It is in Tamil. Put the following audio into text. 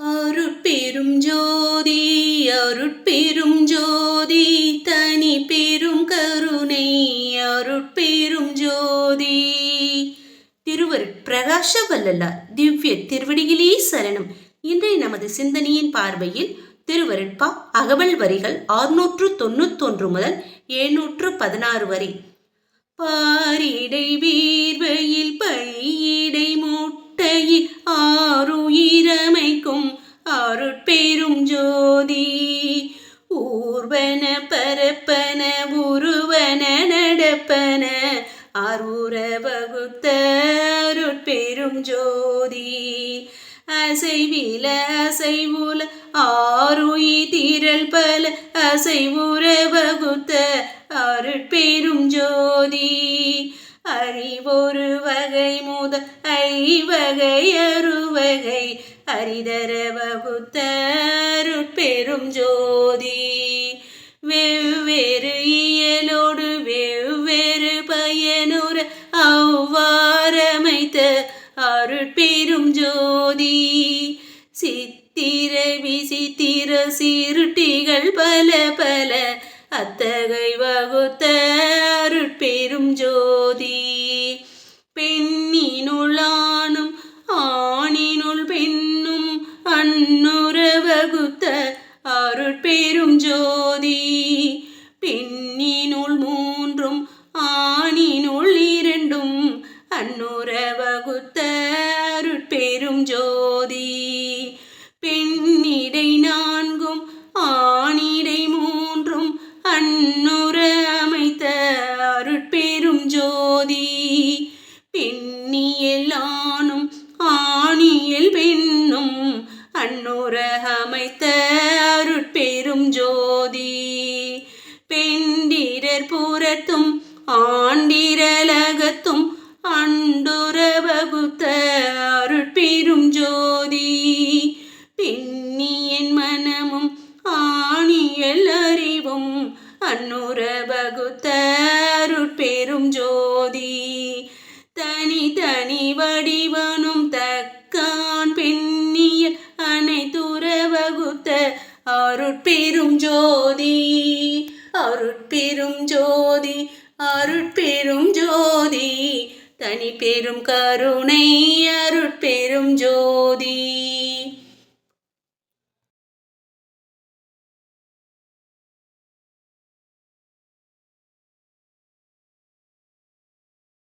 அருட்பெரும் ஜோதி அருட்பெரும் ஜோதி தனி பெரும் கருணை அருட்பெரும் ஜோதி. திருவருட்பிரகாச வள்ளலார் திவ்ய திருவடிகளே சரணம். இன்றைய நமது சிந்தனையின் பார்வையில் திருவருட்பா அகவல் வரிகள் 691 முதல் 716 வரை. பாரிடை வீர்வையில் பையிடை மூட்டையில் ஆறுயிரமைக்கும் அருட்பெரும் ஜோதி. ஊர்வன பரப்பன உருவன நடப்பன அருற வகுத்த அருட்பெரும் ஜோதி. அசைவில அசைவுல ஆறுயிர் திரள் பல அசைவுற வகுத்த அருட்பெரும் ஜோதி. அறிவொரு வகை முதல் ஐவகை அறுவகை அரிதர வகுத்த அருட்பெரும் ஜோதி. வெவ்வேறு இயலோடு வெவ்வேறு பயனுற அவ்வாறமைத்த அருட்பெரும் ஜோதி. சித்திர விசித்திர சிருட்டிகள் பல பல அத்தகை வகுத்த அருட்பெரும் ஜோதி. பெண்ணினுள் ஆணும் ஆணினுள் பெண்ணும் அன்னுற வகுத்த அருட்பெரும் ஜோதி. பெண்ணினுள் மூன்றும் ஆணினுள் இரண்டும் அன்னுற வகுத்த அருட்பெரும் ஜோதி. பெண்ணிடை நான்கும் ஆணிடை மூன்றும் அன்னுற அமைத்த அருட்பெரும் ஜோதி. பெண்ணியல் ஆணும் ஆணியல் பெண்ணும் அன்னுற அமைத்த அருட்பெரும் ஜோதி. பெண்டிரர் புறத்தும் ஆண்டிரலகத்தும் அண்டுற வகுத்த அருட்பெரும் ஜோதி. பெண்ணியன் மனமும் ஆணியல் அறிவும் அன்னுற வகுத்த அருட்பெரும் ஜோதி. தனி தனி வடிவனும் தக்கான் பெண்ணியல் அனைத்துற வகுத்த அருட்பெரும் ஜோதி. அருட்பெரும் ஜோதி அருட்பெரும் ஜோதி தனி பெரும் கருணை அருட்பெரும் ஜோதி.